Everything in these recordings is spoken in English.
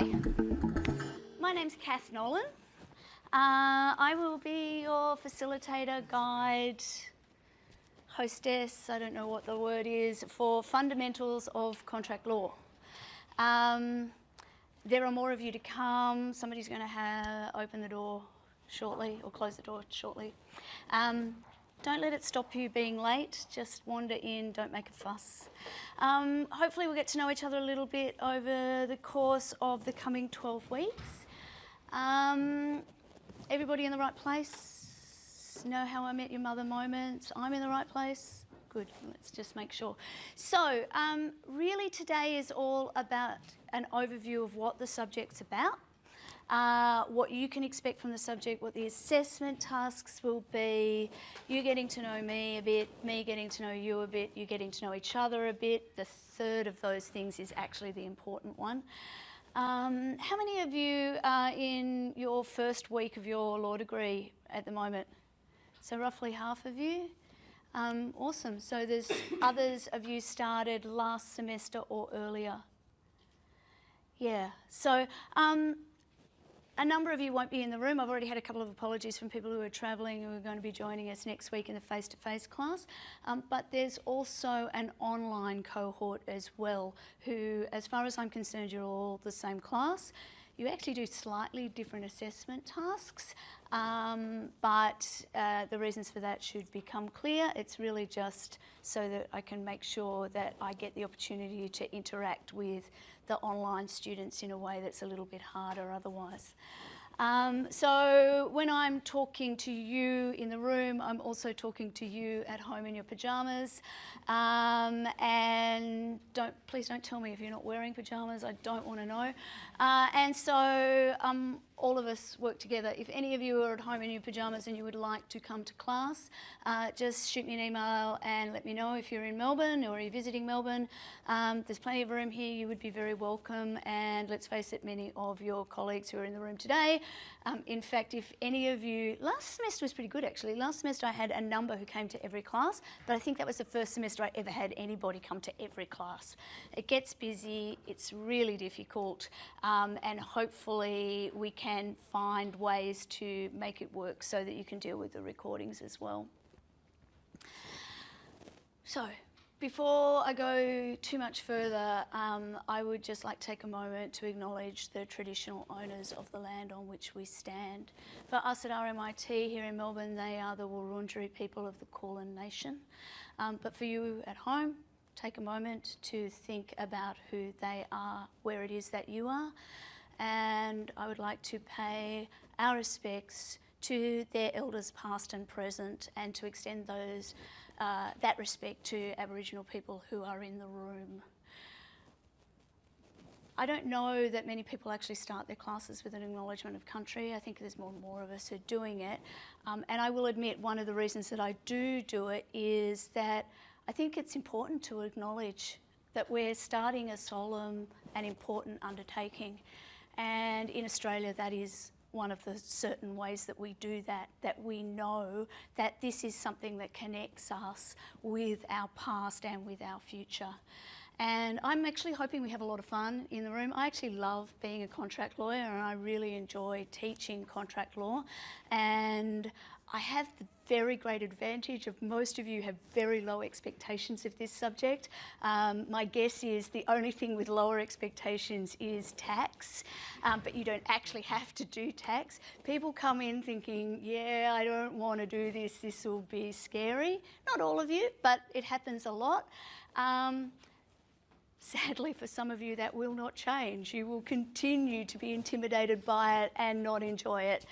Hi, my name's Kath Nolan. I will be your facilitator, guide, hostess, I don't know what the word is, for fundamentals of contract law. There are more of you to come. Somebody's going to open the door shortly or close the door shortly. Don't let it stop you being late. Just wander in, don't make a fuss. Hopefully we'll get to know each other a little bit over the course of the coming 12 weeks. Everybody in the right place? Know how I met your mother moments? I'm in the right place? Good, let's just make sure. So, really today is all about an overview of what the subject's about. What you can expect from the subject, what the assessment tasks will be, you getting to know me a bit, me getting to know you a bit, you getting to know each other a bit. The third of those things is actually the important one. How many of you are in your first week of your law degree at the moment? So roughly half of you. Awesome. So there's others of you started last semester or earlier. Yeah. So a number of you won't be in the room. I've already had a couple of apologies from people who are travelling who are going to be joining us next week in the face-to-face class. But there's also an online cohort as well who, as far as I'm concerned, you're all the same class. You actually do slightly different assessment tasks, but the reasons for that should become clear. It's really just so that I can make sure that I get the opportunity to interact with the online students in a way that's a little bit harder otherwise. So when I'm talking to you in the room, I'm also talking to you at home in your pyjamas. And please don't tell me if you're not wearing pyjamas. I don't want to know. And so all of us work together. If any of you are at home in your pyjamas and you would like to come to class, just shoot me an email and let me know if you're in Melbourne or you're visiting Melbourne. There's plenty of room here. You would be very welcome. And let's face it, many of your colleagues who are in the room today. In fact, if any of you, last semester was pretty good actually. Last semester I had a number who came to every class, but I think that was the first semester I ever had anybody come to every class. It gets busy, it's really difficult, and hopefully we can find ways to make it work so that you can deal with the recordings as well. So, before I go too much further, I would just like to take a moment to acknowledge the traditional owners of the land on which we stand. For us at RMIT here in Melbourne, they are the Wurundjeri people of the Kulin Nation. But for you at home, take a moment to think about who they are, where it is that you are. And I would like to pay our respects to their elders past and present, and to extend that respect to Aboriginal people who are in the room. I don't know that many people actually start their classes with an acknowledgement of country. I think there's more and more of us who are doing it. And I will admit one of the reasons that I do it is that I think it's important to acknowledge that we're starting a solemn and important undertaking. And in Australia, that is one of the certain ways that we do that, that we know that this is something that connects us with our past and with our future. And I'm actually hoping we have a lot of fun in the room. I actually love being a contract lawyer and I really enjoy teaching contract law. And I have the very great advantage of most of you have very low expectations of this subject. My guess is the only thing with lower expectations is tax, but you don't actually have to do tax. People come in thinking, yeah, I don't want to do this, this will be scary. Not all of you, but it happens a lot. Sadly, for some of you, that will not change. You will continue to be intimidated by it and not enjoy it.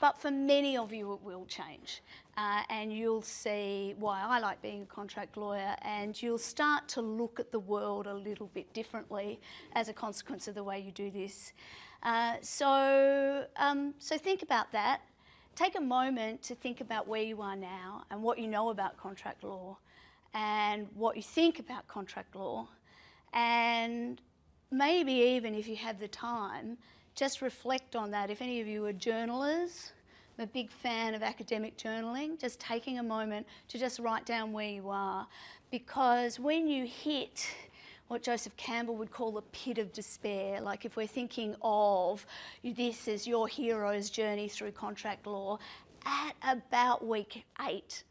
But for many of you, it will change. And you'll see why I like being a contract lawyer, and you'll start to look at the world a little bit differently as a consequence of the way you do this. So think about that. Take a moment to think about where you are now and what you know about contract law, and what you think about contract law, and maybe even if you have the time, just reflect on that. If any of you are journalists, I'm a big fan of academic journaling, just taking a moment to just write down where you are, because when you hit what Joseph Campbell would call the pit of despair. Like if we're thinking of this as your hero's journey through contract law, at about week 8,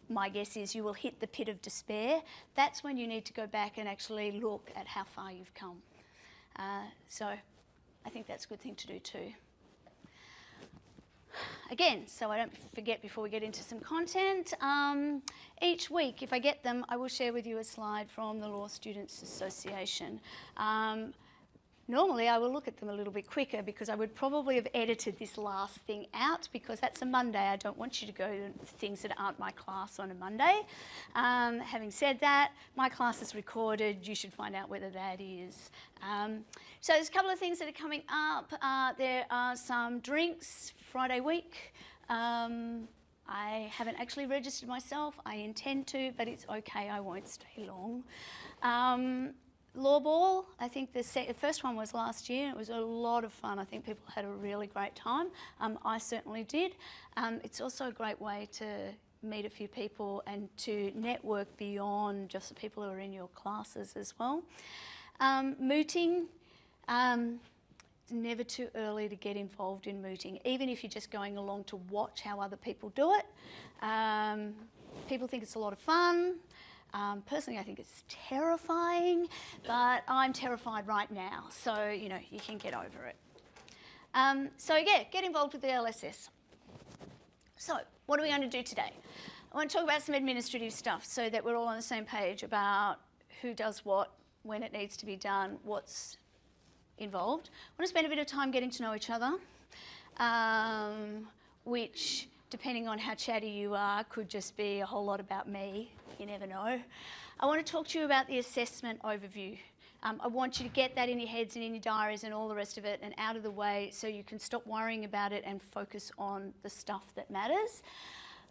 my guess is you will hit the pit of despair. That's when you need to go back and actually look at how far you've come. So I think that's a good thing to do too. Again, so I don't forget before we get into some content, each week, if I get them, I will share with you a slide from the Law Students Association. Normally I will look at them a little bit quicker because I would probably have edited this last thing out because that's a Monday. I don't want you to go to things that aren't my class on a Monday. Having said that, my class is recorded. You should find out whether that is. So there's a couple of things that are coming up. There are some drinks Friday week. I haven't actually registered myself. I intend to, but it's okay. I won't stay long. Law Ball, I think the first one was last year. It was a lot of fun. I think people had a really great time. I certainly did. It's also a great way to meet a few people and to network beyond just the people who are in your classes as well. Mooting, it's never too early to get involved in mooting, even if you're just going along to watch how other people do it. People think it's a lot of fun. Personally, I think it's terrifying, but I'm terrified right now, so, you know, you can get over it. So, yeah, get involved with the LSS. So, what are we going to do today? I want to talk about some administrative stuff so that we're all on the same page about who does what, when it needs to be done, what's involved. I want to spend a bit of time getting to know each other, which, depending on how chatty you are, could just be a whole lot about me. You never know. I want to talk to you about the assessment overview. I want you to get that in your heads and in your diaries and all the rest of it and out of the way so you can stop worrying about it and focus on the stuff that matters.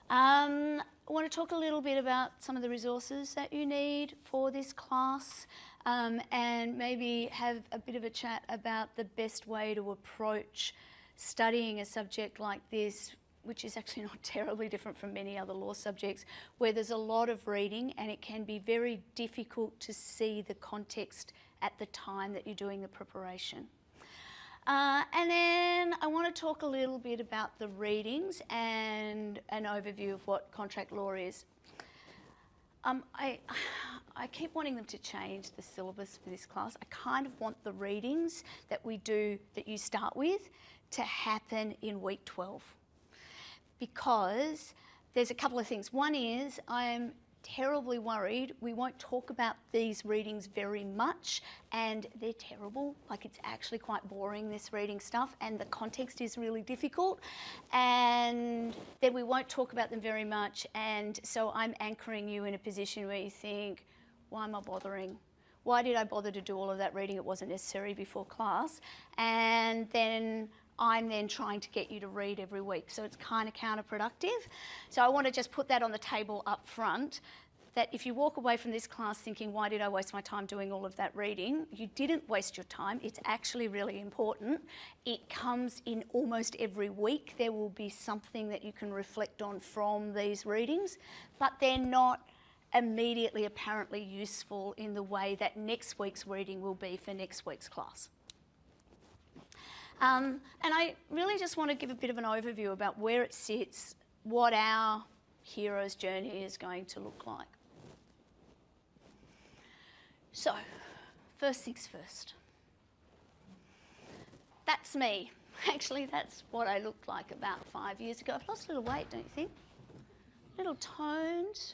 I want to talk a little bit about some of the resources that you need for this class, and maybe have a bit of a chat about the best way to approach studying a subject like this, which is actually not terribly different from many other law subjects, where there's a lot of reading and it can be very difficult to see the context at the time that you're doing the preparation. And then I want to talk a little bit about the readings and an overview of what contract law is. I keep wanting them to change the syllabus for this class. I kind of want the readings that we do, that you start with, to happen in week 12. Because there's a couple of things. One is I'm terribly worried we won't talk about these readings very much, and they're terrible. Like, it's actually quite boring, this reading stuff, and the context is really difficult, and then we won't talk about them very much, and so I'm anchoring you in a position where you think, why am I bothering? Why did I bother to do all of that reading? It wasn't necessary before class. And then I'm then trying to get you to read every week. So it's kind of counterproductive. So I want to just put that on the table up front, that if you walk away from this class thinking, why did I waste my time doing all of that reading? You didn't waste your time. It's actually really important. It comes in almost every week. There will be something that you can reflect on from these readings, but they're not immediately apparently useful in the way that next week's reading will be for next week's class. And I really just want to give a bit of an overview about where it sits, what our hero's journey is going to look like. So, first things first. That's me. Actually, that's what I looked like about 5 years ago. I've lost a little weight, don't you think? A little toned.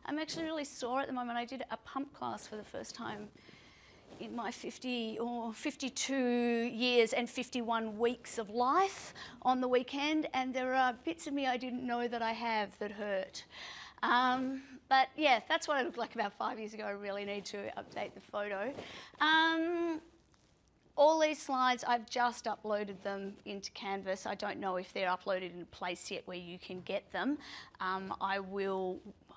I'm actually really sore at the moment. I did a pump class for the first time in my 50 or 52 years and 51 weeks of life on the weekend, and there are bits of me I didn't know that I have that hurt. But yeah, that's what I looked like about 5 years ago. I really need to update the photo. All these slides, I've just uploaded them into Canvas. I don't know if they're uploaded in a place yet where you can get them.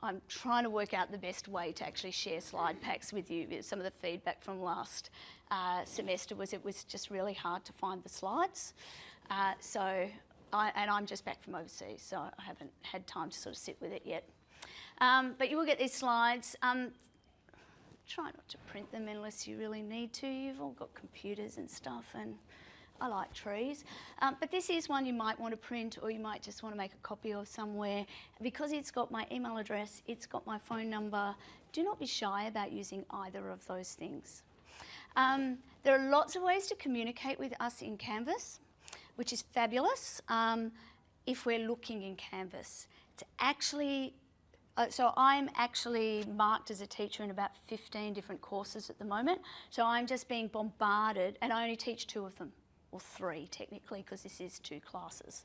I'm trying to work out the best way to actually share slide packs with you. Some of the feedback from last semester was it was just really hard to find the slides. And I'm just back from overseas, so I haven't had time to sort of sit with it yet. But you will get these slides. try not to print them unless you really need to. You've all got computers and stuff, and I like trees. But this is one you might want to print, or you might just want to make a copy of somewhere. Because it's got my email address, it's got my phone number. Do not be shy about using either of those things. There are lots of ways to communicate with us in Canvas, which is fabulous if we're looking in Canvas. It's actually, so I'm actually marked as a teacher in about 15 different courses at the moment. So I'm just being bombarded, and I only teach 2 of them, or 3 technically, because this is 2 classes.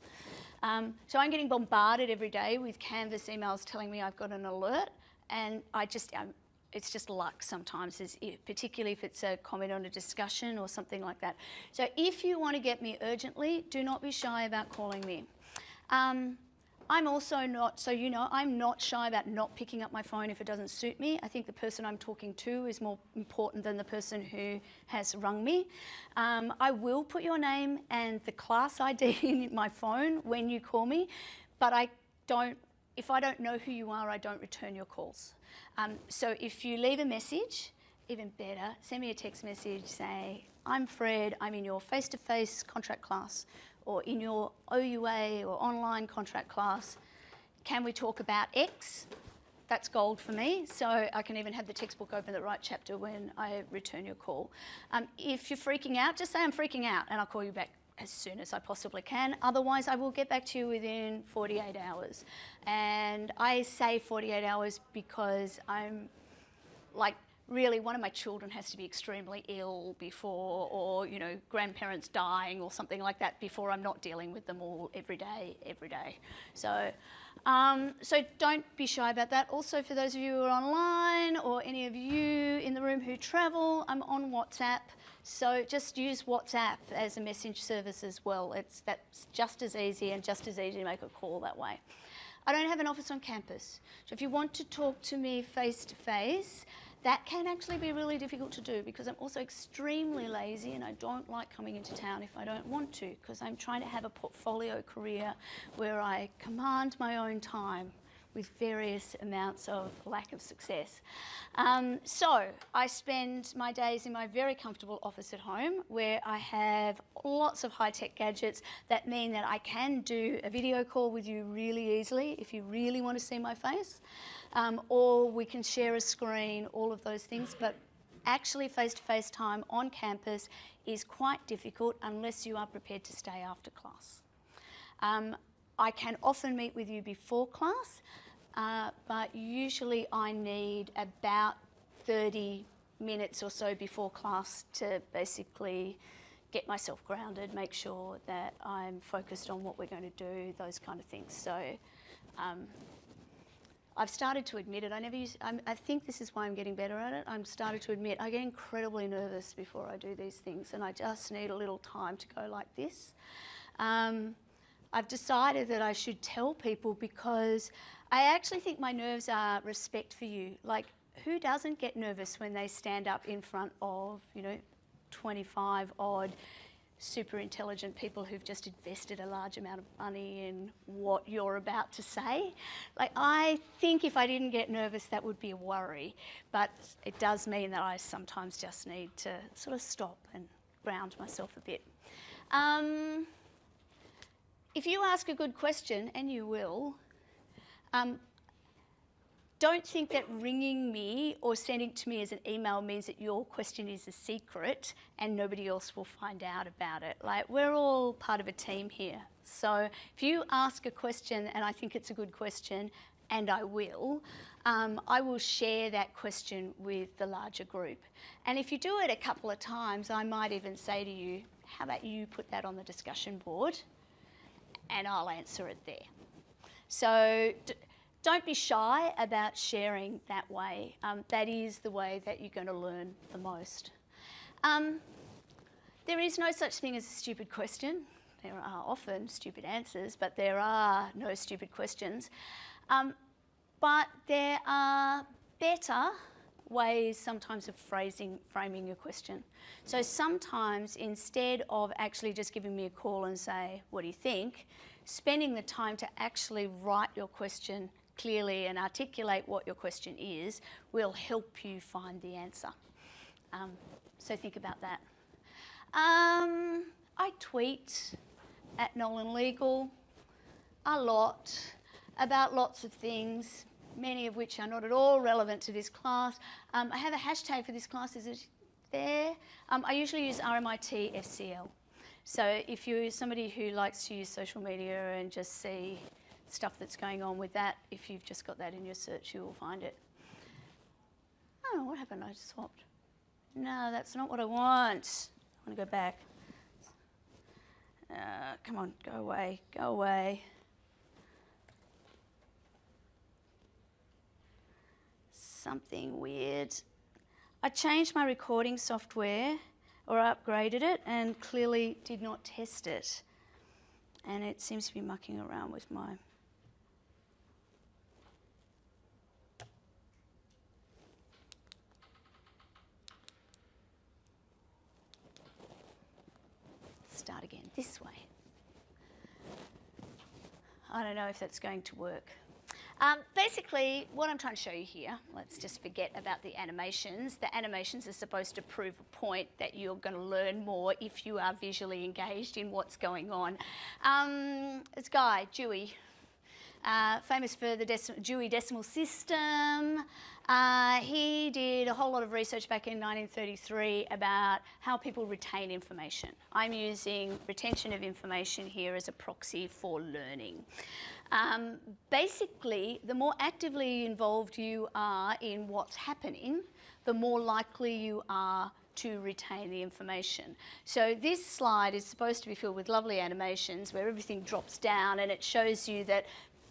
So I'm getting bombarded every day with Canvas emails telling me I've got an alert, and it's just luck sometimes, particularly if it's a comment on a discussion or something like that. So if you want to get me urgently, do not be shy about calling me. I'm also not, so you know, I'm not shy about not picking up my phone if it doesn't suit me. I think the person I'm talking to is more important than the person who has rung me. I will put your name and the class ID in my phone when you call me, but if I don't know who you are, I don't return your calls. So if you leave a message, even better, send me a text message, say, I'm Fred, I'm in your face-to-face contract class, or in your OUA or online contract class. Can we talk about X? That's gold for me, so I can even have the textbook open the right chapter when I return your call. If you're freaking out, just say I'm freaking out, and I'll call you back as soon as I possibly can. Otherwise, I will get back to you within 48 hours. And I say 48 hours because I'm like, really, one of my children has to be extremely ill before, or, you know, grandparents dying or something like that before I'm not dealing with them all every day. So, so don't be shy about that. Also, for those of you who are online, or any of you in the room who travel, I'm on WhatsApp. So just use WhatsApp as a message service as well. That's just as easy, and just as easy to make a call that way. I don't have an office on campus. So if you want to talk to me face to face, that can actually be really difficult to do, because I'm also extremely lazy and I don't like coming into town if I don't want to, because I'm trying to have a portfolio career where I command my own time with various amounts of lack of success. So I spend my days in my very comfortable office at home, where I have lots of high-tech gadgets that mean that I can do a video call with you really easily if you really want to see my face, or we can share a screen, all of those things. But actually face-to-face time on campus is quite difficult unless you are prepared to stay after class. I can often meet with you before class, but usually I need about 30 minutes or so before class to basically get myself grounded, make sure that I'm focused on what we're going to do, those kind of things. So I've started to admit it. I think this is why I'm getting better at it. I'm started to admit I get incredibly nervous before I do these things, and I just need a little time to go like this. I've decided that I should tell people, because I actually think my nerves are respect for you. Like, who doesn't get nervous when they stand up in front of, 25 odd super intelligent people who've just invested a large amount of money in what you're about to say? Like, I think if I didn't get nervous, that would be a worry. But it does mean that I sometimes just need to sort of stop and ground myself a bit. If you ask a good question, and you will, don't think that ringing me or sending it to me as an email means that your question is a secret and nobody else will find out about it. Like, we're all part of a team here. So if you ask a question and I think it's a good question, and I will share that question with the larger group. And if you do it a couple of times, I might even say to you, how about you put that on the discussion board, and I'll answer it there. So don't be shy about sharing that way. That is the way that you're going to learn the most. There is no such thing as a stupid question. There are often stupid answers, but there are no stupid questions. But there are better ways sometimes of framing your question. So sometimes, instead of actually just giving me a call and say, what do you think, spending the time to actually write your question clearly and articulate what your question is will help you find the answer. So think about that. I tweet at Nolan Legal a lot about lots of things, many of which are not at all relevant to this class. I have a hashtag for this class, is it there? I usually use RMIT FCL. So if you're somebody who likes to use social media and just see stuff that's going on with that, if you've just got that in your search, you will find it. Oh, what happened? I just swapped. No, that's not what I want. I want to go back. Come on, go away, go away. Something weird. I changed my recording software, or upgraded it, and clearly did not test it. And it seems to be mucking around with my... Start again this way. I don't know if that's going to work. Basically, what I'm trying to show you here, let's just forget about the animations. The animations are supposed to prove a point that you're going to learn more if you are visually engaged in what's going on. This guy, Dewey, famous for the Dewey Decimal System. He did a whole lot of research back in 1933 about how people retain information. I'm using retention of information here as a proxy for learning. Basically, the more actively involved you are in what's happening, the more likely you are to retain the information. So this slide is supposed to be filled with lovely animations where everything drops down, and it shows you that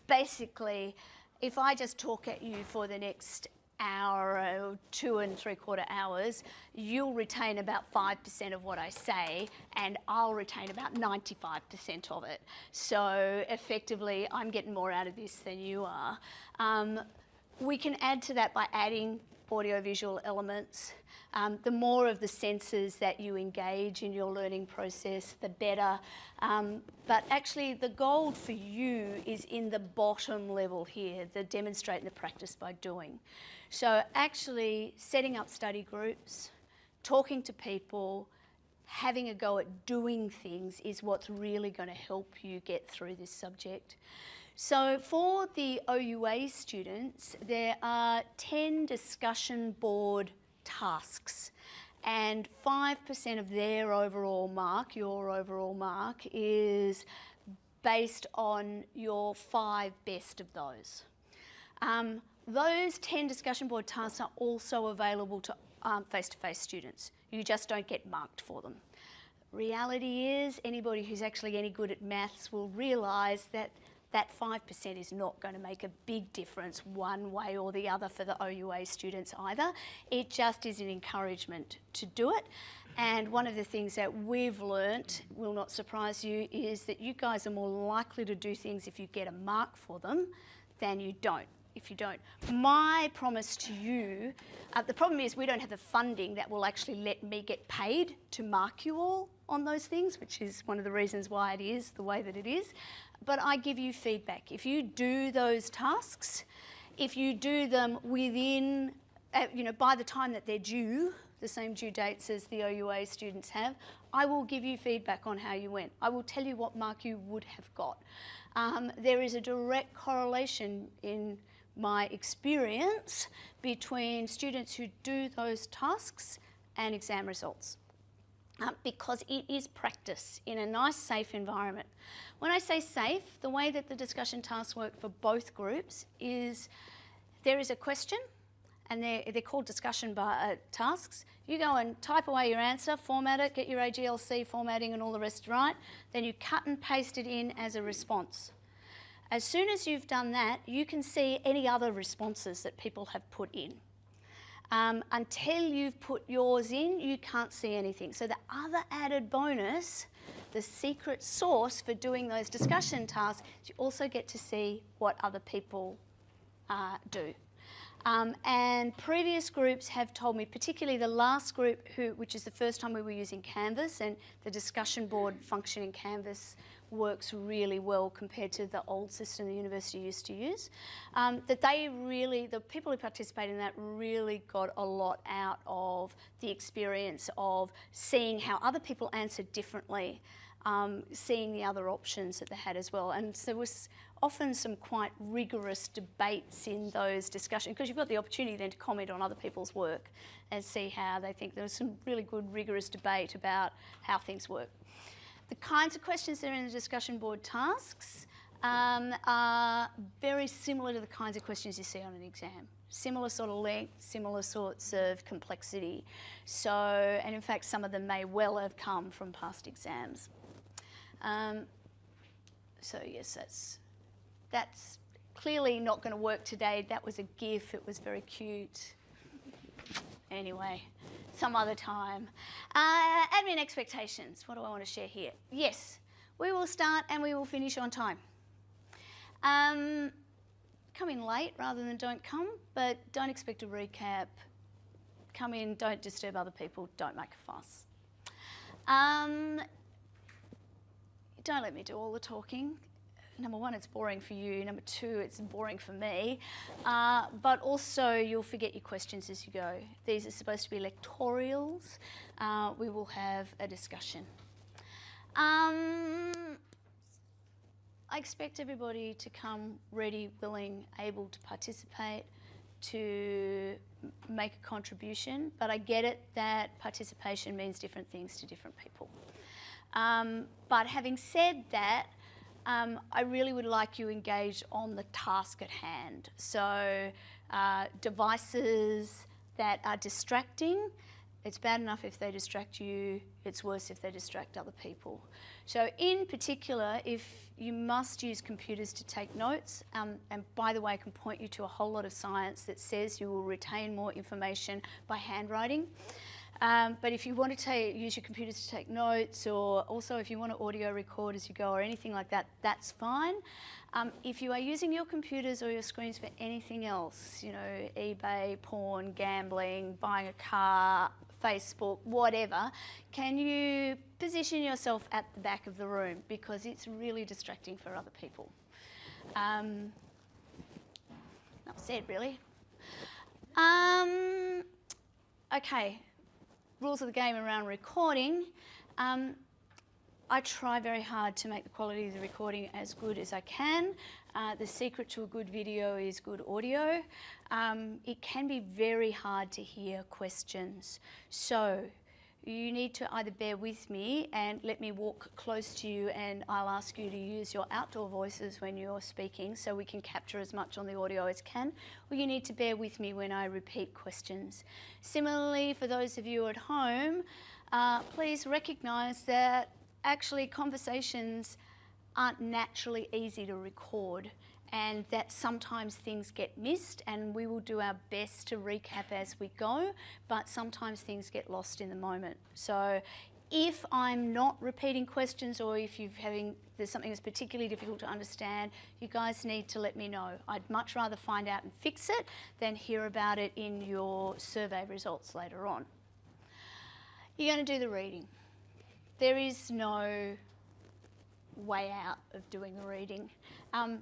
basically if I just talk at you for the next hour or 2 3/4 hours, you'll retain about 5% of what I say, and I'll retain about 95% of it. So effectively, I'm getting more out of this than you are. We can add to that by adding audiovisual elements. The more of the senses that you engage in your learning process, the better. But actually, the gold for you is in the bottom level here, the demonstrate and the practice by doing. So actually setting up study groups, talking to people, having a go at doing things is what's really going to help you get through this subject. So for the OUA students, there are 10 discussion board tasks, and 5% of their overall mark, your overall mark, is based on your 5 best of those. Those 10 discussion board tasks are also available to face-to-face students. You just don't get marked for them. Reality is, anybody who's actually any good at maths will realise that that 5% is not going to make a big difference one way or the other for the OUA students either. It just is an encouragement to do it. And one of the things that we've learnt, will not surprise you, is that you guys are more likely to do things if you get a mark for them than you don't. If you don't. My promise to you, the problem is we don't have the funding that will actually let me get paid to mark you all on those things, which is one of the reasons why it is the way that it is. But I give you feedback. If you do those tasks, if you do them within, by the time that they're due, the same due dates as the OUA students have, I will give you feedback on how you went. I will tell you what mark you would have got. There is a direct correlation in my experience between students who do those tasks and exam results. Because it is practice in a nice, safe environment. When I say safe, the way that the discussion tasks work for both groups is there is a question, and they're called discussion tasks. You go and type away your answer, format it, get your AGLC formatting and all the rest right, then you cut and paste it in as a response. As soon as you've done that, you can see any other responses that people have put in. Until you've put yours in, you can't see anything. So the other added bonus, the secret sauce for doing those discussion tasks, is you also get to see what other people do. And previous groups have told me, particularly the last group, which is the first time we were using Canvas, and the discussion board function in Canvas works really well compared to the old system the university used to use. That they really, the people who participate in that really got a lot out of the experience of seeing how other people answered differently, seeing the other options that they had as well. And so there was often some quite rigorous debates in those discussions, because you've got the opportunity then to comment on other people's work and see how they think. There was some really good rigorous debate about how things work. The kinds of questions that are in the discussion board tasks are very similar to the kinds of questions you see on an exam. Similar sort of length, similar sorts of complexity. So, and in fact, some of them may well have come from past exams. So yes, that's clearly not going to work today. That was a GIF. It was very cute. Anyway, some other time. Admin expectations. What do I want to share here? Yes, we will start and we will finish on time. Come in late rather than don't come, but don't expect a recap. Come in, don't disturb other people, don't make a fuss. Don't let me do all the talking. Number one, it's boring for you. Number two, it's boring for me. But also, you'll forget your questions as you go. These are supposed to be lectorials. We will have a discussion. I expect everybody to come ready, willing, able to participate, to make a contribution. But I get it that participation means different things to different people. But having said that, I really would like you engaged on the task at hand. So devices that are distracting, it's bad enough if they distract you, it's worse if they distract other people. So in particular, if you must use computers to take notes, and by the way, I can point you to a whole lot of science that says you will retain more information by handwriting. But if you want to use your computers to take notes, or also if you want to audio record as you go or anything like that, that's fine. If you are using your computers or your screens for anything else, you know, eBay, porn, gambling, buying a car, Facebook, whatever, can you position yourself at the back of the room, because it's really distracting for other people. Enough said, really. Okay. Rules of the game around recording. I try very hard to make the quality of the recording as good as I can. The secret to a good video is good audio. It can be very hard to hear questions. So you need to either bear with me and let me walk close to you, and I'll ask you to use your outdoor voices when you're speaking so we can capture as much on the audio as can, or you need to bear with me when I repeat questions. Similarly, for those of you at home, please recognise that actually conversations aren't naturally easy to record, and that sometimes things get missed, and we will do our best to recap as we go, but sometimes things get lost in the moment. So if I'm not repeating questions, or if there's something that's particularly difficult to understand, you guys need to let me know. I'd much rather find out and fix it than hear about it in your survey results later on. You're going to do the reading. There is no way out of doing the reading.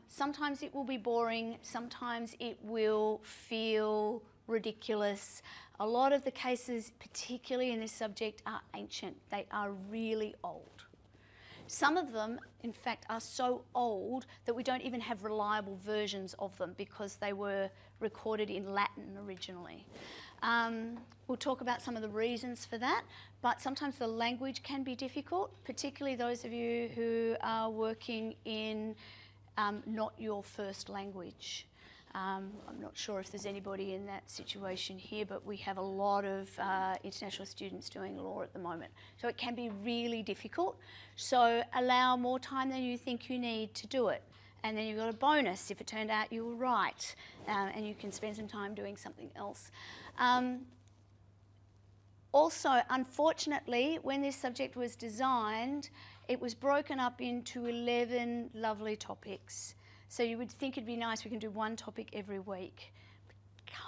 Sometimes it will be boring, sometimes it will feel ridiculous. A lot of the cases, particularly in this subject, are ancient. They are really old. Some of them, in fact, are so old that we don't even have reliable versions of them because they were recorded in Latin originally. We'll talk about some of the reasons for that, but sometimes the language can be difficult, particularly those of you who are working in not your first language. I'm not sure if there's anybody in that situation here, but we have a lot of international students doing law at the moment. So it can be really difficult. So allow more time than you think you need to do it. And then you've got a bonus if it turned out you were right, and you can spend some time doing something else. Also, unfortunately, when this subject was designed, it was broken up into 11 lovely topics. So you would think it'd be nice, we can do one topic every week.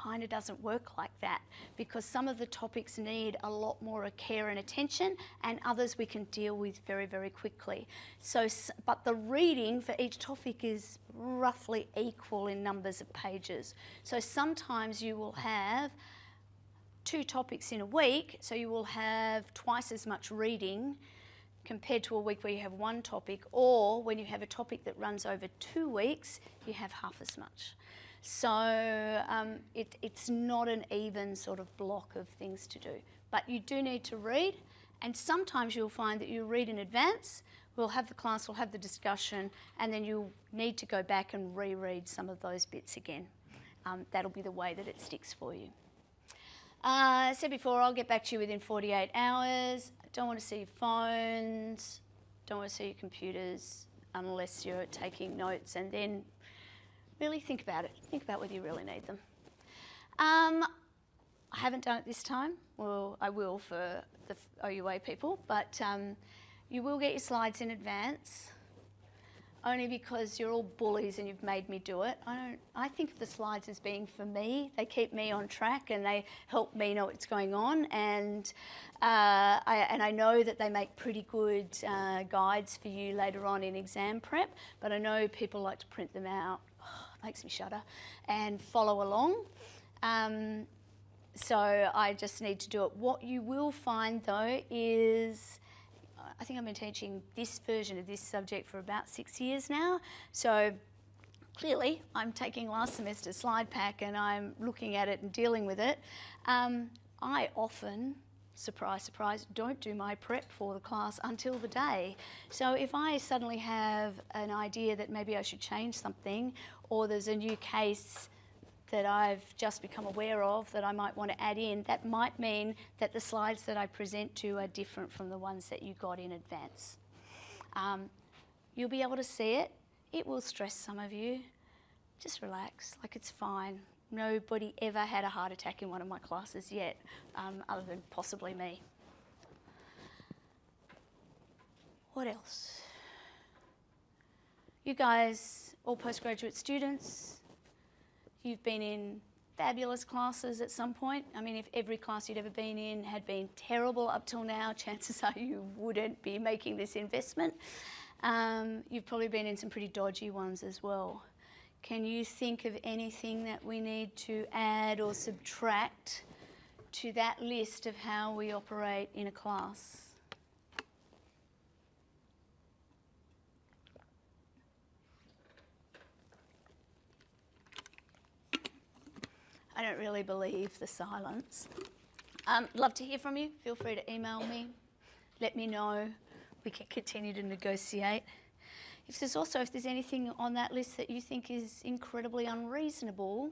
kind of doesn't work like that, because some of the topics need a lot more care and attention, and others we can deal with very, very quickly. So, but the reading for each topic is roughly equal in numbers of pages. So sometimes you will have 2 topics in a week, so you will have twice as much reading compared to a week where you have 1 topic, or when you have a topic that runs over 2 weeks, you have half as much. So it's not an even sort of block of things to do. But you do need to read, and sometimes you'll find that you read in advance, we'll have the class, we'll have the discussion, and then you'll need to go back and reread some of those bits again. That'll be the way that it sticks for you. I said before, I'll get back to you within 48 hours. Don't want to see your phones, don't want to see your computers unless you're taking notes, and then really think about it. Think about whether you really need them. I haven't done it this time. Well, I will for the OUA people, but you will get your slides in advance, only because you're all bullies and you've made me do it. I think of the slides as being for me. They keep me on track and they help me know what's going on, and I know that they make pretty good guides for you later on in exam prep, but I know people like to print them out. Oh, makes me shudder, and follow along. So I just need to do it. What you will find though is, I think I've been teaching this version of this subject for about 6 years now. So clearly I'm taking last semester's slide pack and I'm looking at it and dealing with it. I often, surprise, surprise, don't do my prep for the class until the day. So if I suddenly have an idea that maybe I should change something, or there's a new case that I've just become aware of that I might want to add in, that might mean that the slides that I present to are different from the ones that you got in advance. You'll be able to see it. It will stress some of you. Just relax, like it's fine. Nobody ever had a heart attack in one of my classes yet, other than possibly me. What else? You guys, all postgraduate students, you've been in fabulous classes at some point. I mean, if every class you'd ever been in had been terrible up till now, chances are you wouldn't be making this investment. You've probably been in some pretty dodgy ones as well. Can you think of anything that we need to add or subtract to that list of how we operate in a class? I don't really believe the silence. Love to hear from you. Feel free to email me. Let me know. We can continue to negotiate. If there's anything on that list that you think is incredibly unreasonable,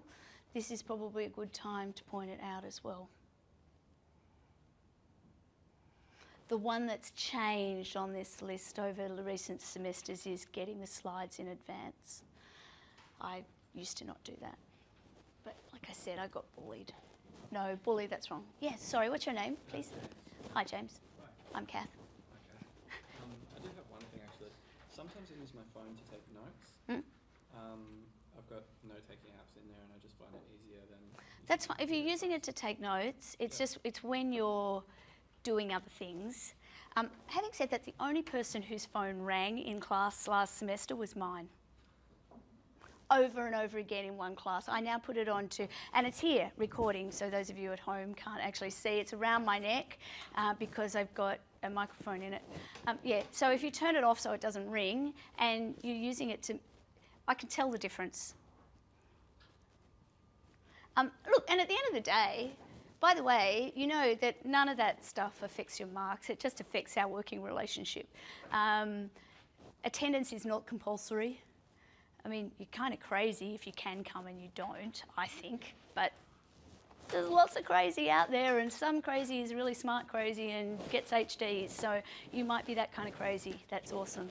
this is probably a good time to point it out as well. The one that's changed on this list over the recent semesters is getting the slides in advance. I used to not do that. But like I said, I got bullied. No, bully, that's wrong. Yes, sorry, what's your name, please? Hi, James. Hi. I'm Kath. Okay. I do have one thing actually. Sometimes I use my phone to take notes. I've got note-taking apps in there and I just find it easier than... That's fine. If you're using it to take notes, it's when you're doing other things. Having said that, the only person whose phone rang in class last semester was mine. Over and over again in one class. I now put it on to, and it's here recording, so those of you at home can't actually see. It's around my neck because I've got a microphone in it. Yeah, so if you turn it off so it doesn't ring and you're using it to, I can tell the difference. Look, and at the end of the day, by the way, you know that none of that stuff affects your marks. It just affects our working relationship. Attendance is not compulsory. I mean, you're kind of crazy if you can come and you don't, I think, but there's lots of crazy out there, and some crazy is really smart crazy and gets HDs, so you might be that kind of crazy. That's awesome.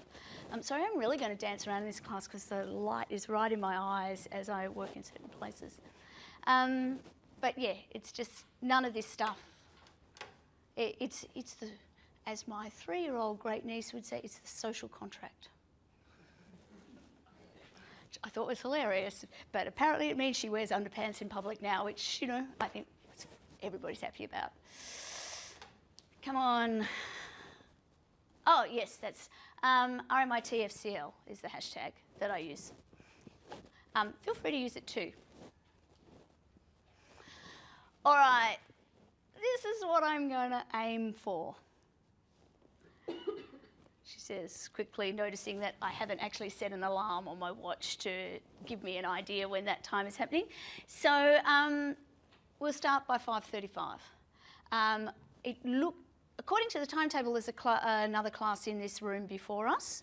Sorry, I'm really going to dance around in this class because the light is right in my eyes as I work in certain places. But yeah, it's just none of this stuff. It's the, as my 3-year-old great niece would say, it's the social contract. which I thought was hilarious. But apparently it means she wears underpants in public now, which, you know, I think everybody's happy about. Come on. Oh, yes, that's RMITFCL is the hashtag that I use. Feel free to use it too. All right, this is what I'm going to aim for. She says, quickly noticing that I haven't actually set an alarm on my watch to give me an idea when that time is happening. So we'll start by 5:35. According to the timetable, there's another class in this room before us,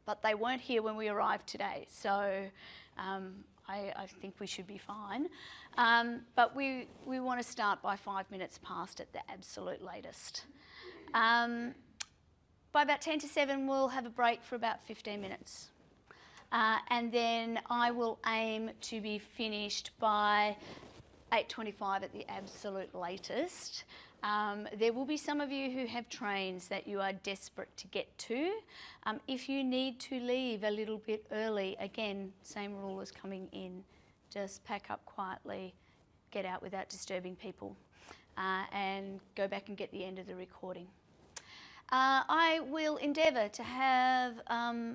but they weren't here when we arrived today. So I think we should be fine. But we want to start by 5 minutes past at the absolute latest. By about 10 to 7, we'll have a break for about 15 minutes. And then I will aim to be finished by 8:25 at the absolute latest. There will be some of you who have trains that you are desperate to get to. If you need to leave a little bit early, again, same rule as coming in. Just pack up quietly, get out without disturbing people, and go back and get the end of the recording. I will endeavour to have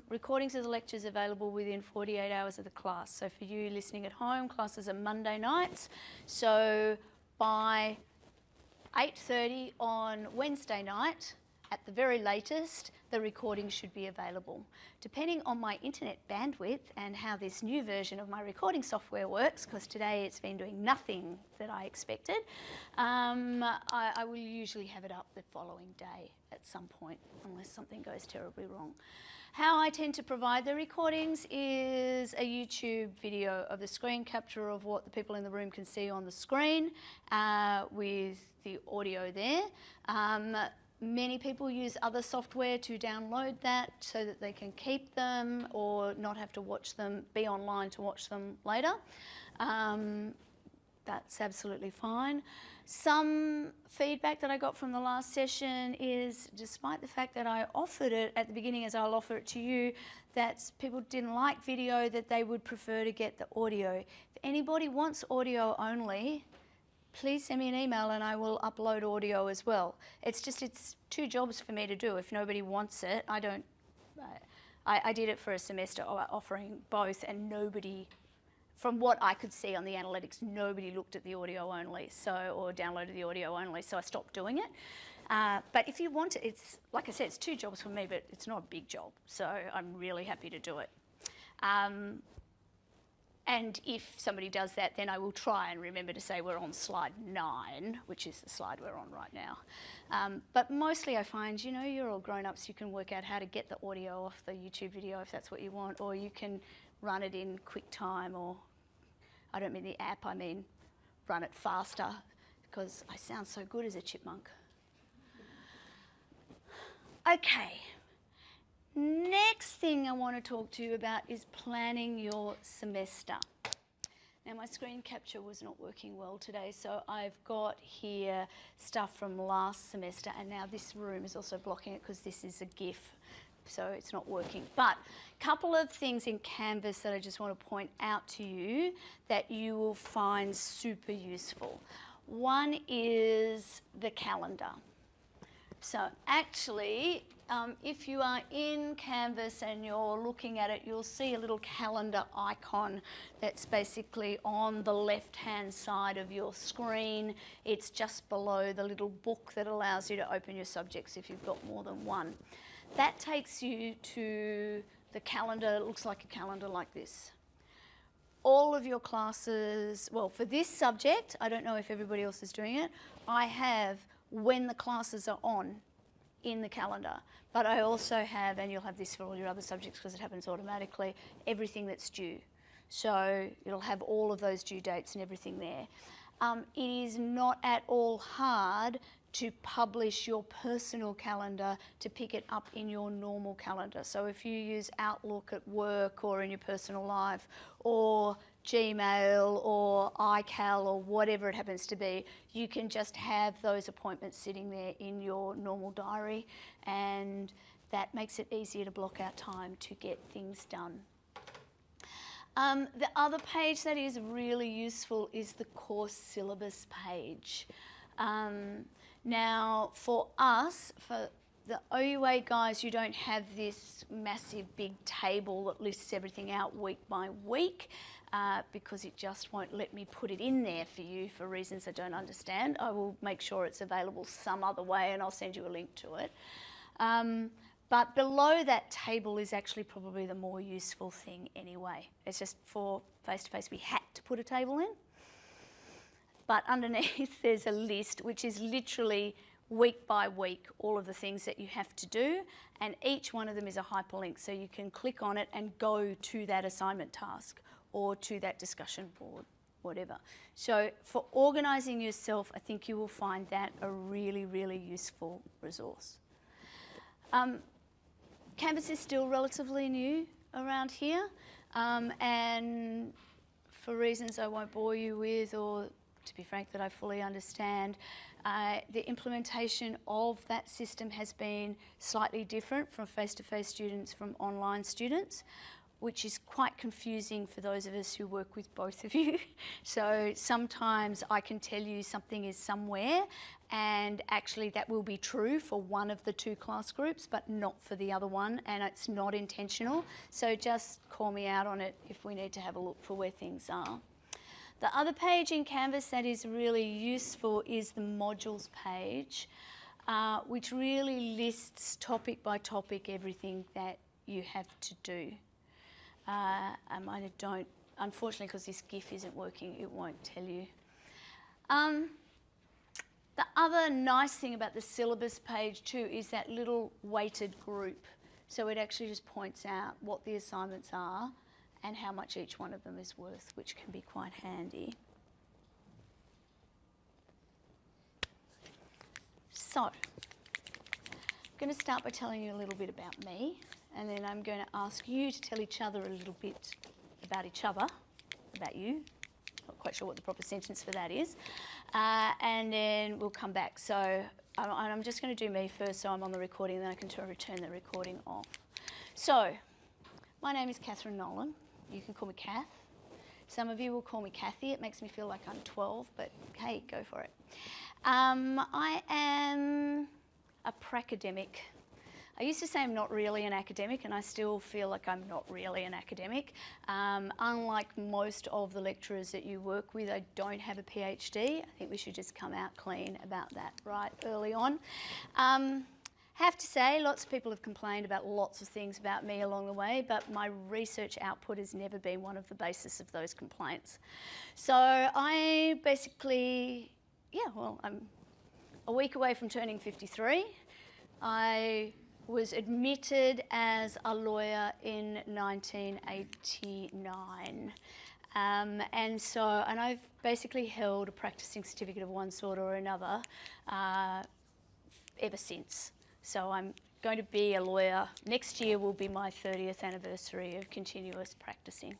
recordings of the lectures available within 48 hours of the class. So for you listening at home, classes are Monday nights. So by 8:30 on Wednesday night, at the very latest, the recording should be available. Depending on my internet bandwidth and how this new version of my recording software works, because today it's been doing nothing that I expected, I will usually have it up the following day at some point, unless something goes terribly wrong. How I tend to provide the recordings is a YouTube video of the screen capture of what the people in the room can see on the screen with the audio there. Many people use other software to download that so that they can keep them or not have to watch them, be online to watch them later. That's absolutely fine. Some feedback that I got from the last session is, despite the fact that I offered it at the beginning, as I'll offer it to you, that people didn't like video, that they would prefer to get the audio. If anybody wants audio only, please send me an email and I will upload audio as well. It's two jobs for me to do. If nobody wants it, I did it for a semester offering both, and nobody, from what I could see on the analytics, nobody looked at the audio only, or downloaded the audio only, so I stopped doing it. But if you want it, it's, like I said, it's two jobs for me, but it's not a big job, so I'm really happy to do it. And if somebody does that, then I will try and remember to say we're on slide 9, which is the slide we're on right now. But mostly I find, you know, you're all grown-ups, you can work out how to get the audio off the YouTube video if that's what you want, or you can run it in QuickTime, or I don't mean the app, I mean run it faster, because I sound so good as a chipmunk. Okay. Next thing I want to talk to you about is planning your semester. Now my screen capture was not working well today, so I've got here stuff from last semester, and now this room is also blocking it because this is a GIF, so it's not working. But a couple of things in Canvas that I just want to point out to you that you will find super useful. One is the calendar. So actually, if you are in Canvas and you're looking at it, you'll see a little calendar icon that's basically on the left-hand side of your screen. It's just below the little book that allows you to open your subjects if you've got more than one. That takes you to the calendar. It looks like a calendar like this. All of your classes, well, for this subject, I don't know if everybody else is doing it, I have when the classes are on in the calendar, but I also have, and you'll have this for all your other subjects because it happens automatically, everything that's due. So it'll have all of those due dates and everything there. It is not at all hard to publish your personal calendar to pick it up in your normal calendar. So if you use Outlook at work or in your personal life, or Gmail or iCal or whatever it happens to be, you can just have those appointments sitting there in your normal diary, and that makes it easier to block out time to get things done. The other page that is really useful is the course syllabus page. Now, for us, for the OUA guys, you don't have this massive big table that lists everything out week by week because it just won't let me put it in there for you for reasons I don't understand. I will make sure it's available some other way and I'll send you a link to it. But below that table is actually probably the more useful thing anyway. It's just for face-to-face we had to put a table in. But underneath there's a list which is literally week by week all of the things that you have to do, and each one of them is a hyperlink, so you can click on it and go to that assignment task or to that discussion board, whatever. So for organising yourself, I think you will find that a really, really useful resource. Canvas is still relatively new around here, and for reasons I won't bore you with, or to be frank, that I fully understand, the implementation of that system has been slightly different from face-to-face students from online students, which is quite confusing for those of us who work with both of you. So sometimes I can tell you something is somewhere and actually that will be true for one of the two class groups but not for the other one, and it's not intentional. So just call me out on it if we need to have a look for where things are. The other page in Canvas that is really useful is the modules page, which really lists topic by topic everything that you have to do. I don't, unfortunately, because this GIF isn't working, it won't tell you. The other nice thing about the syllabus page too is that little weighted group. So it actually just points out what the assignments are and how much each one of them is worth, which can be quite handy. So, I'm going to start by telling you a little bit about me, and then I'm going to ask you to tell each other a little bit about each other, about you. Not quite sure what the proper sentence for that is. And then we'll come back. So I'm just going to do me first so I'm on the recording, and then I can return the recording off. So, my name is Catherine Nolan. You can call me Kath. Some of you will call me Kathy. It makes me feel like I'm 12, but hey, go for it. I am a pracademic. I used to say I'm not really an academic, and I still feel like I'm not really an academic. Unlike most of the lecturers that you work with, I don't have a PhD. I think we should just come out clean about that right early on. Have to say, lots of people have complained about lots of things about me along the way, but my research output has never been one of the basis of those complaints. So I basically, I'm a week away from turning 53. I was admitted as a lawyer in 1989. And I've basically held a practicing certificate of one sort or another ever since. So I'm going to be a lawyer. Next year will be my 30th anniversary of continuous practicing.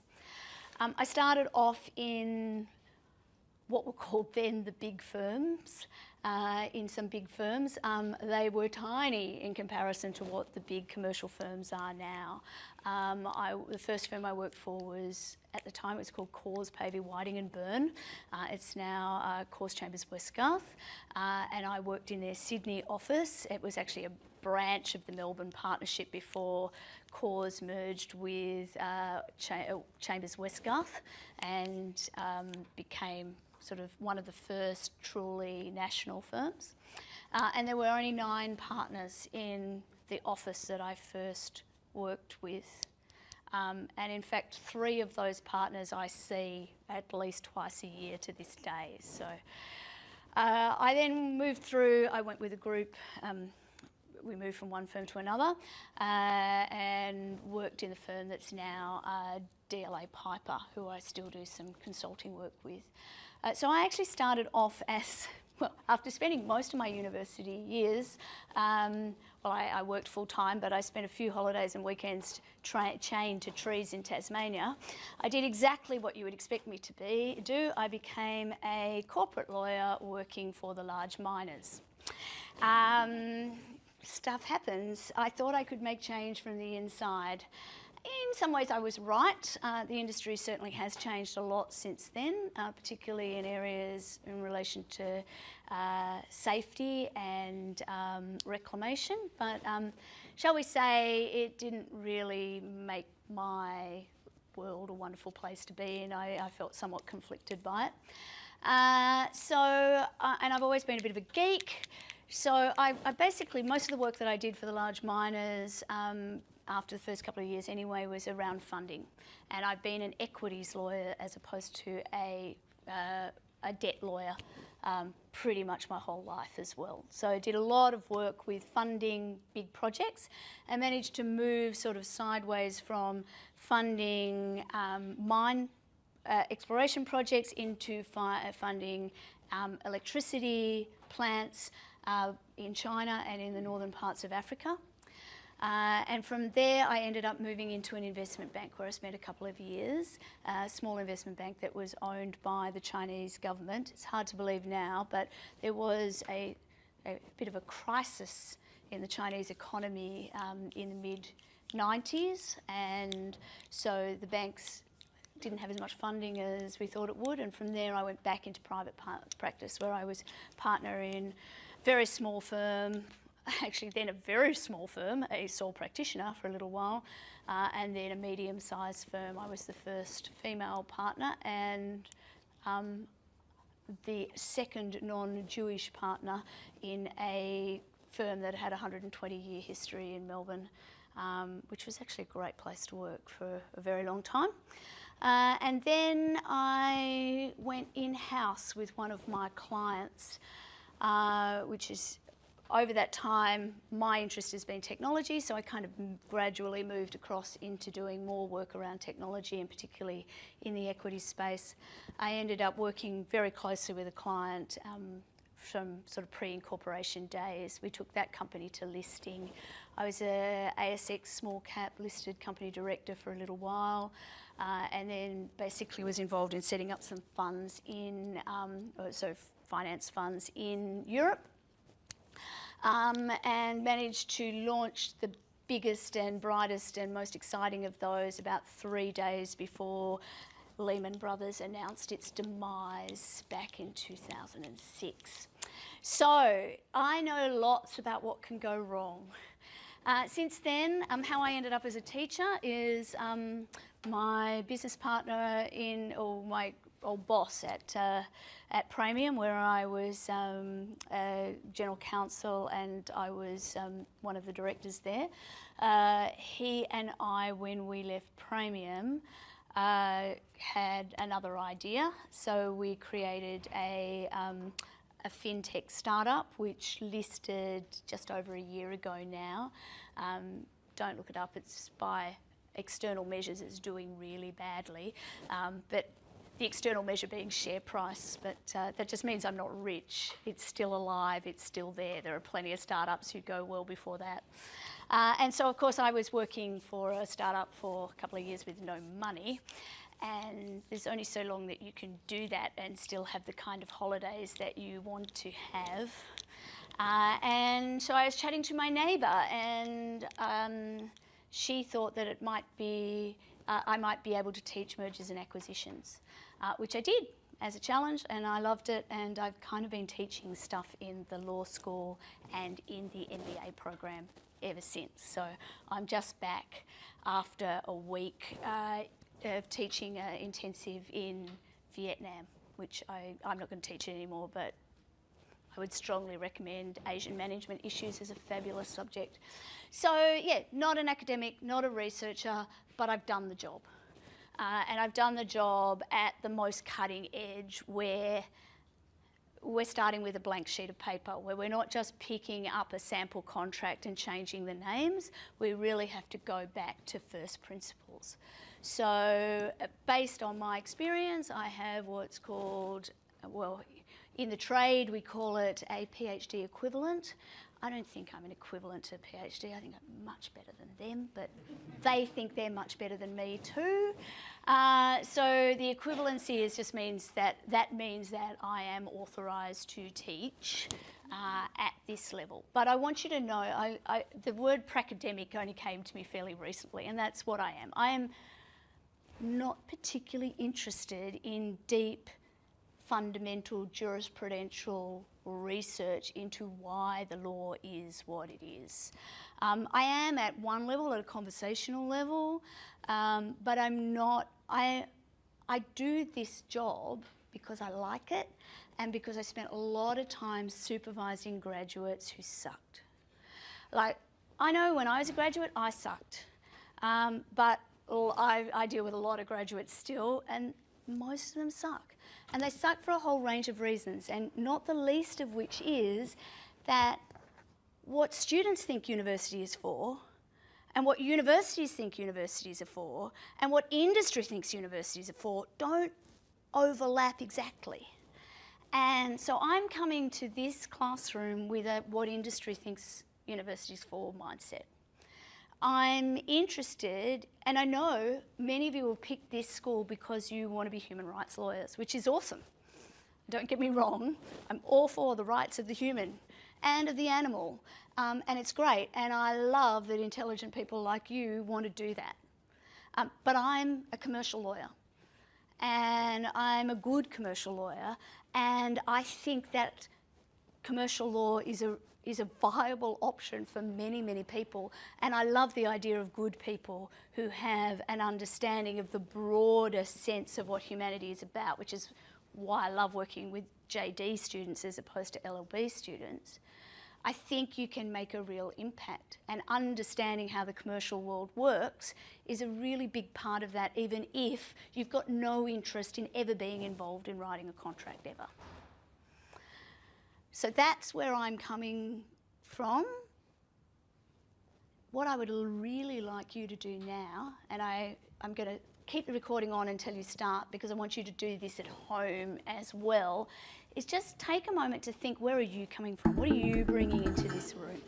I started off in what were called then the big firms. In some big firms, they were tiny in comparison to what the big commercial firms are now. The first firm I worked for was, at the time it was called Cause, Pavey, Whiting and Byrne. It's now Cause Chambers Westgarth, and I worked in their Sydney office. It was actually a branch of the Melbourne partnership before Cause merged with Chambers Westgarth and became sort of one of the first truly national firms. And there were only 9 partners in the office that I first worked with. And in fact, 3 of those partners I see at least twice a year to this day. So I then moved through, I went with a group, we moved from one firm to another and worked in the firm that's now DLA Piper, who I still do some consulting work with. So I actually started off as, well, after spending most of my university years, I worked full time, but I spent a few holidays and weekends chained to trees in Tasmania. I did exactly what you would expect me to do. I became a corporate lawyer working for the large miners. Stuff happens. I thought I could make change from the inside. in some ways I was right. The industry certainly has changed a lot since then, particularly in areas in relation to safety and reclamation. But shall we say it didn't really make my world a wonderful place to be in. I felt somewhat conflicted by it. And I've always been a bit of a geek. So I basically, most of the work that I did for the large miners after the first couple of years anyway was around funding. And I've been an equities lawyer as opposed to a debt lawyer pretty much my whole life as well. So I did a lot of work with funding big projects and managed to move sort of sideways from funding mine exploration projects into funding electricity plants in China and in the northern parts of Africa. And from there, I ended up moving into an investment bank where I spent a couple of years, a small investment bank that was owned by the Chinese government. It's hard to believe now, but there was a bit of a crisis in the Chinese economy in the mid-90s, and so the banks didn't have as much funding as we thought it would, and from there I went back into private practice where I was partner in a very small firm, actually then a very small firm, a sole practitioner for a little while, and then a medium-sized firm. I was the first female partner and the second non-Jewish partner in a firm that had a 120-year history in Melbourne, which was actually a great place to work for a very long time. And then I went in-house with one of my clients, which is, over that time, my interest has been technology, so I kind of gradually moved across into doing more work around technology, and particularly in the equity space. I ended up working very closely with a client from sort of pre-incorporation days. We took that company to listing. I was a ASX small cap listed company director for a little while, and then basically was involved in setting up some funds in, finance funds in Europe, and managed to launch the biggest and brightest and most exciting of those about 3 days before Lehman Brothers announced its demise back in 2006. So I know lots about what can go wrong. Since then, how I ended up as a teacher is my business partner or my old boss at Praemium, where I was general counsel and I was one of the directors there. He and I, when we left Praemium, had another idea, so we created a fintech startup which listed just over a year ago now. Don't look it up, it's by external measures it's doing really badly, but the external measure being share price, but that just means I'm not rich. It's still alive, it's still there. There are plenty of startups who go well before that. And so of course I was working for a startup for a couple of years with no money, and there's only so long that you can do that and still have the kind of holidays that you want to have. And so I was chatting to my neighbour, and she thought that it might be, I might be able to teach mergers and acquisitions, which I did as a challenge, and I loved it, and I've kind of been teaching stuff in the law school and in the MBA program ever since. So I'm just back after a week of teaching intensive in Vietnam, which I'm not going to teach it anymore, but I would strongly recommend Asian management issues as a fabulous subject. So yeah, not an academic, not a researcher, but I've done the job. And I've done the job at the most cutting edge, where we're starting with a blank sheet of paper, where we're not just picking up a sample contract and changing the names. We really have to go back to first principles. So based on my experience, I have what's called, well, in the trade we call it a PhD equivalent. I don't think I'm an equivalent to a PhD. I think I'm much better than them, but they think they're much better than me too. So the equivalency just means that I am authorised to teach at this level. But I want you to know, the word pracademic only came to me fairly recently, and that's what I am. I am not particularly interested in deep, fundamental jurisprudential research into why the law is what it is. I am at one level, at a conversational level, but I'm not, I do this job because I like it and because I spent a lot of time supervising graduates who sucked. Like, I know when I was a graduate, I sucked, but I deal with a lot of graduates still, and most of them suck. And they suck for a whole range of reasons, and not the least of which is that what students think university is for, and what universities think universities are for, and what industry thinks universities are for, don't overlap exactly. And so I'm coming to this classroom with a what industry thinks universities for mindset. I'm interested, and I know many of you will pick this school because you want to be human rights lawyers, which is awesome. Don't get me wrong, I'm all for the rights of the human and of the animal, and it's great, and I love that intelligent people like you want to do that. But I'm a commercial lawyer, and I'm a good commercial lawyer, and I think that commercial law is a viable option for many, many people. And I love the idea of good people who have an understanding of the broader sense of what humanity is about, which is why I love working with JD students as opposed to LLB students. I think you can make a real impact, and understanding how the commercial world works is a really big part of that, even if you've got no interest in ever being involved in writing a contract ever. So that's where I'm coming from. What I would really like you to do now, and I'm going to keep the recording on until you start because I want you to do this at home as well, is just take a moment to think, where are you coming from? What are you bringing into this room?